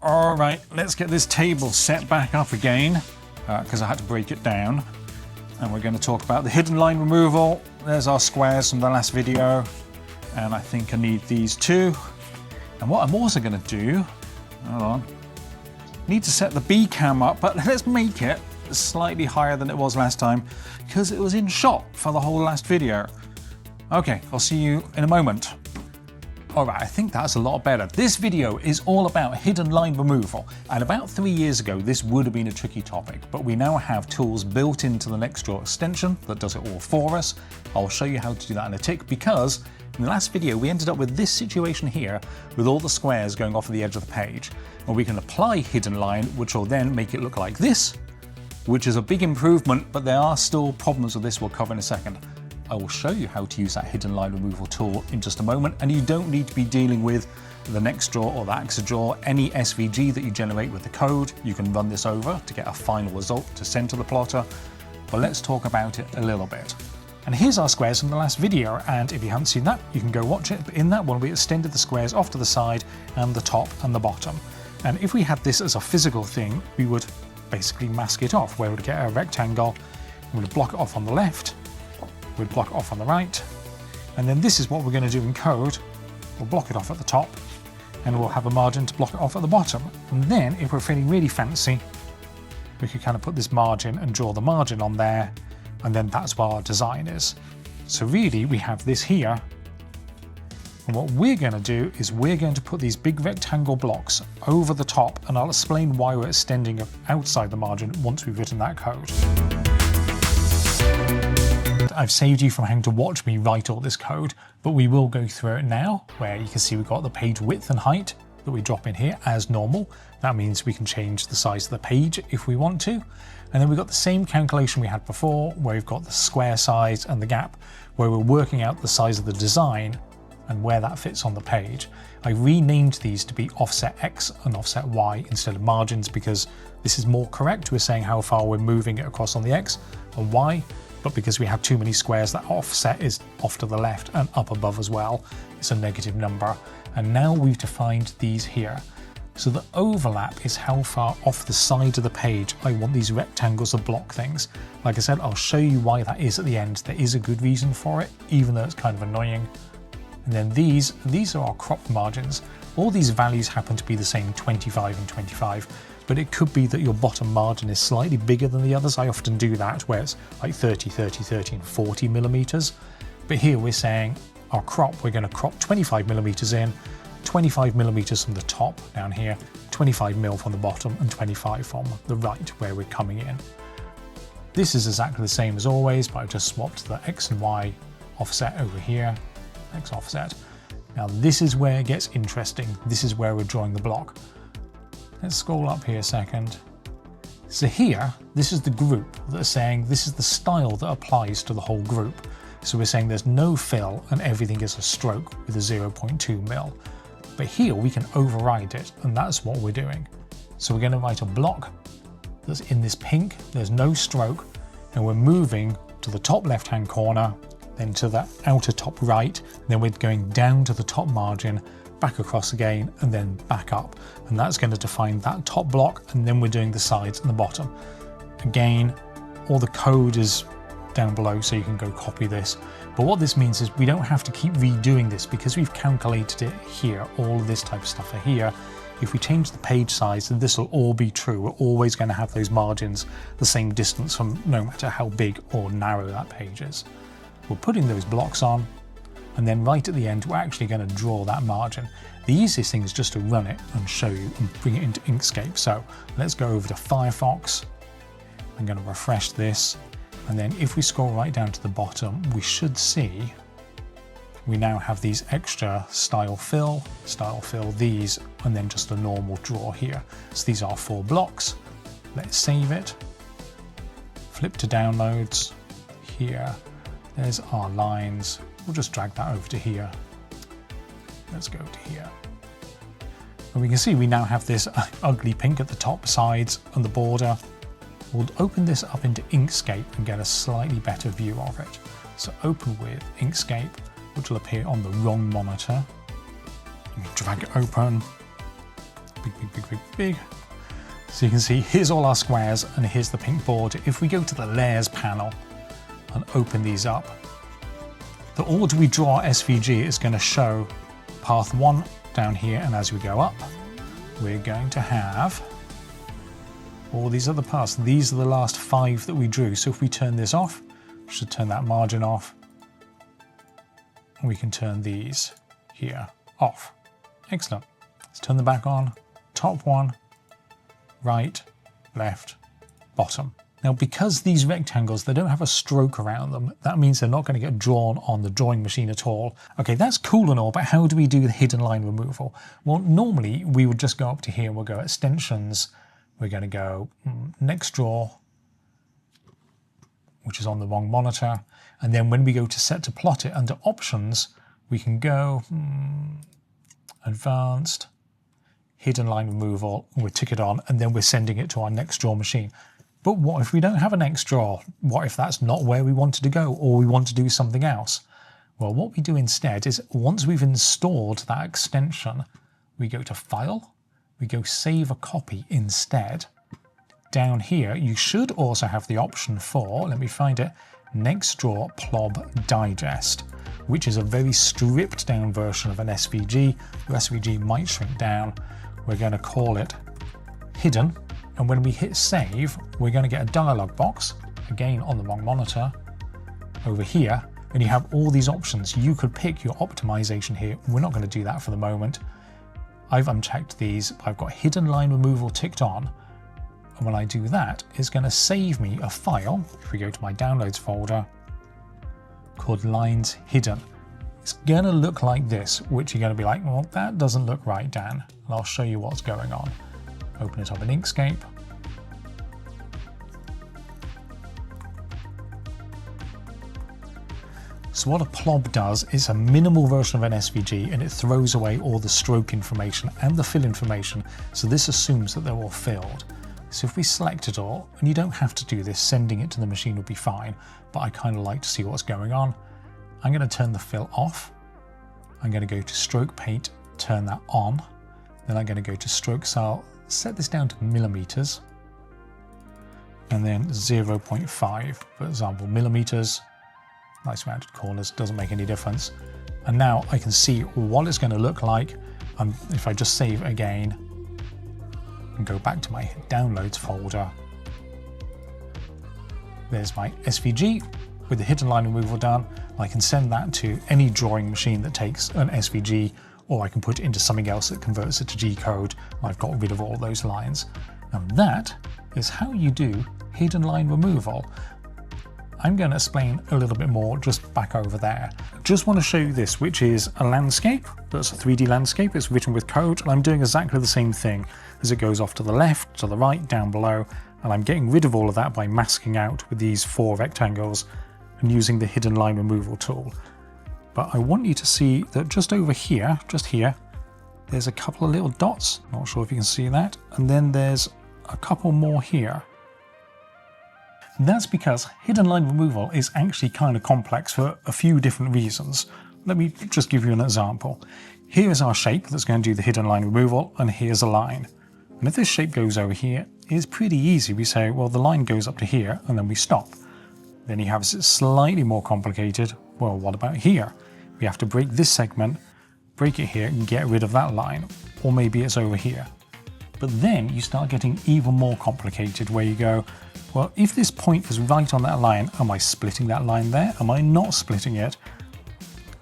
All right, let's get this table set back up again because I had to break it down. And we're going to talk about the hidden line removal. There's our squares from the last video. And I think I need these too. And what I'm also going to do, hold on, need to set the B cam up, but let's make it slightly higher than it was last time because it was in shot for the whole last video. Okay, I'll see you in a moment. Alright, I think that's a lot better. This video is all about hidden line removal, and about 3 years ago this would have been a tricky topic, but we now have tools built into the Nextdraw extension that does it all for us. I'll show you how to do that in a tick, because in the last video we ended up with this situation here with all the squares going off of the edge of the page, and we can apply hidden line, which will then make it look like this, which is a big improvement, but there are still problems with this we'll cover in a second. I will show you how to use that hidden line removal tool in just a moment, and you don't need to be dealing with the Nextdraw or the axidraw. Any SVG that you generate with the code, you can run this over to get a final result to send to the plotter, but let's talk about it a little bit. And here's our squares from the last video, and if you haven't seen that, you can go watch it. But in that one we extended the squares off to the side and the top and the bottom. And if we had this as a physical thing, we would basically mask it off, where we'd get a rectangle, we would block it off on the left, we'd block it off on the right, and then this is what we're going to do in code. We'll block it off at the top, and we'll have a margin to block it off at the bottom. And then, if we're feeling really fancy, we could kind of put this margin and draw the margin on there, and then that's what our design is. So really, we have this here, and what we're going to do is we're going to put these big rectangle blocks over the top, and I'll explain why we're extending outside the margin once we've written that code. I've saved you from having to watch me write all this code, but we will go through it now, where you can see we've got the page width and height that we drop in here as normal. That means we can change the size of the page if we want to. And then we've got the same calculation we had before, where we've got the square size and the gap, where we're working out the size of the design and where that fits on the page. I renamed these to be offset X and offset Y instead of margins, because this is more correct. We're saying how far we're moving it across on the X and Y. But because we have too many squares, that offset is off to the left and up above as well. It's a negative number. And now we've defined these here. So the overlap is how far off the side of the page I want these rectangles to block things. Like I said, I'll show you why that is at the end. There is a good reason for it, even though it's kind of annoying. And then these are our crop margins. All these values happen to be the same, 25 and 25. But it could be that your bottom margin is slightly bigger than the others. I often do that, where it's like 30, 30, 30 and 40 millimeters. But here we're saying our crop, we're going to crop 25 millimeters in, 25 millimeters from the top down here, 25 mil from the bottom, and 25 from the right where we're coming in. This is exactly the same as always, but I've just swapped the X and Y offset over here, X offset. Now this is where it gets interesting. This is where we're drawing the block. Let's scroll up here a second. So here, this is the group that's saying this is the style that applies to the whole group. So we're saying there's no fill and everything is a stroke with a 0.2 mil. But here we can override it, and that's what we're doing. So we're going to write a block that's in this pink, there's no stroke, and we're moving to the top left-hand corner, then to the outer top right, then we're going down to the top margin, back across again, and then back up. And that's going to define that top block, and then we're doing the sides and the bottom. Again, all the code is down below, so you can go copy this. But what this means is we don't have to keep redoing this, because we've calculated it here. All of this type of stuff are here. If we change the page size, then this will all be true. We're always going to have those margins the same distance from no matter how big or narrow that page is. We're putting those blocks on, and then right at the end, we're actually going to draw that margin. The easiest thing is just to run it and show you and bring it into Inkscape. So let's go over to Firefox. I'm going to refresh this. And then if we scroll right down to the bottom, we should see we now have these extra style fill, these, and then just a normal draw here. So these are 4 blocks. Let's save it. Flip to downloads. Here, there's our lines. We'll just drag that over to here. Let's go to here. And we can see we now have this ugly pink at the top, sides, and the border. We'll open this up into Inkscape and get a slightly better view of it. So open with Inkscape, which will appear on the wrong monitor. You can drag it open. big. So you can see here's all our squares and here's the pink border. If we go to the layers panel and open these up, the order we draw SVG is going to show path 1 down here, and as we go up, we're going to have all these other paths. These are the last 5 that we drew. So if we turn this off, we should turn that margin off, and we can turn these here off. Excellent. Let's turn them back on. Top one, right, left, bottom. Now, because these rectangles, they don't have a stroke around them, that means they're not going to get drawn on the drawing machine at all. Okay, that's cool and all, but how do we do the hidden line removal? Well, normally we would just go up to here and we'll go extensions. We're going to go next draw, which is on the wrong monitor. And then when we go to set to plot it under options, we can go advanced, hidden line removal, and we tick it on, and then we're sending it to our next draw machine. But what if we don't have a next draw? What if that's not where we wanted to go, or we want to do something else? Well, what we do instead is once we've installed that extension, we go to File, we go Save a Copy instead. Down here, you should also have the option for, let me find it, Next Draw Plob Digest, which is a very stripped down version of an SVG. Your SVG might shrink down. We're going to call it Hidden. And when we hit save, we're going to get a dialog box, again on the wrong monitor, over here, and you have all these options. You could pick your optimization here. We're not going to do that for the moment. I've unchecked these. I've got hidden line removal ticked on. And when I do that, it's going to save me a file, if we go to my downloads folder, called Lines Hidden. It's going to look like this, which you're going to be like, well, that doesn't look right, Dan. And I'll show you what's going on. Open it up in Inkscape. So what a plob does is a minimal version of an SVG, and it throws away all the stroke information and the fill information. So this assumes that they're all filled. So if we select it all, and you don't have to do this, sending it to the machine will be fine, but I kind of like to see what's going on. I'm going to turn the fill off. I'm going to go to stroke paint, turn that on. Then I'm going to go to stroke style, set this down to millimeters, and then 0.5, for example, millimeters. Nice rounded corners, doesn't make any difference. And now I can see what it's going to look like. And if I just save again and go back to my downloads folder, there's my SVG with the hidden line removal done. I can send that to any drawing machine that takes an SVG, or I can put it into something else that converts it to G-code. I've got rid of all those lines. And that is how you do hidden line removal. I'm going to explain a little bit more just back over there. Just want to show you this, which is a landscape. That's a 3D landscape. It's written with code, and I'm doing exactly the same thing as it goes off to the left, to the right, down below, and I'm getting rid of all of that by masking out with these 4 rectangles and using the hidden line removal tool. But I want you to see that just over here, just here, there's a couple of little dots. Not sure if you can see that. And then there's a couple more here. That's because hidden line removal is actually kind of complex for a few different reasons. Let me just give you an example. Here is our shape that's going to do the hidden line removal, and here's a line. And if this shape goes over here, it's pretty easy. We say, well, the line goes up to here, and then we stop. Then you have it slightly more complicated. Well, what about here? We have to break this segment, break it here, and get rid of that line. Or maybe it's over here. But then you start getting even more complicated, where you go, well, if this point is right on that line, am I splitting that line there? Am I not splitting it?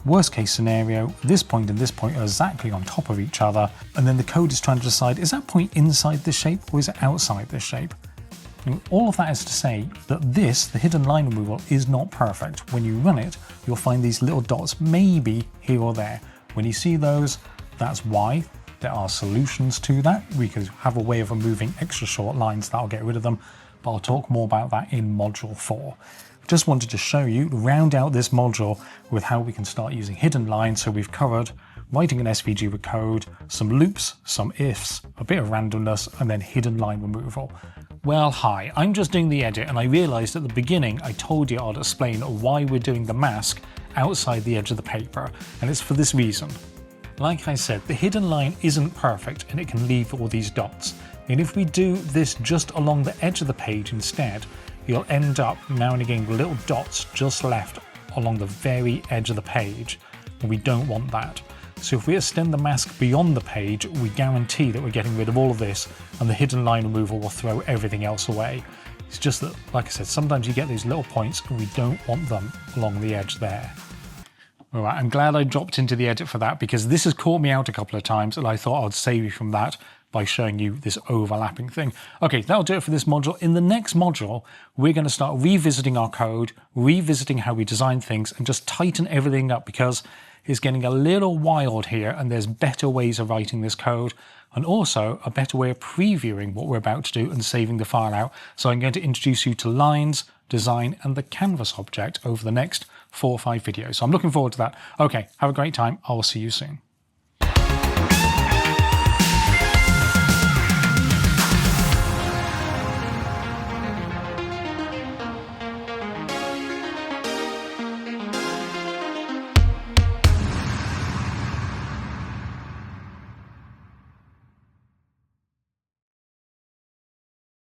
Worst case scenario, this point and this point are exactly on top of each other, and then the code is trying to decide, is that point inside this shape or is it outside this shape? And all of that is to say that this, the hidden line removal, is not perfect. When you run it, you'll find these little dots maybe here or there. When you see those, that's why. There are solutions to that. We could have a way of removing extra short lines that'll get rid of them, but I'll talk more about that in module 4. Just wanted to show you, round out this module with how we can start using hidden lines. So we've covered writing an SVG with code, some loops, some ifs, a bit of randomness, and then hidden line removal. Well, hi, I'm just doing the edit, and I realized at the beginning I told you I'd explain why we're doing the mask outside the edge of the paper, and it's for this reason. Like I said, the hidden line isn't perfect and it can leave all these dots. And if we do this just along the edge of the page instead, you'll end up now and again with little dots just left along the very edge of the page, and we don't want that. So if we extend the mask beyond the page, we guarantee that we're getting rid of all of this, and the hidden line removal will throw everything else away. It's just that, like I said, sometimes you get these little points and we don't want them along the edge there. Alright, I'm glad I dropped into the edit for that because this has caught me out a couple of times and I thought I'd save you from that by showing you this overlapping thing. Okay, that'll do it for this module. In the next module, we're going to start revisiting our code, revisiting how we design things, and just tighten everything up because it's getting a little wild here and there's better ways of writing this code and also a better way of previewing what we're about to do and saving the file out. So I'm going to introduce you to lines, design, and the canvas object over the next 4 or 5 videos. So I'm looking forward to that. Okay, have a great time. I'll see you soon.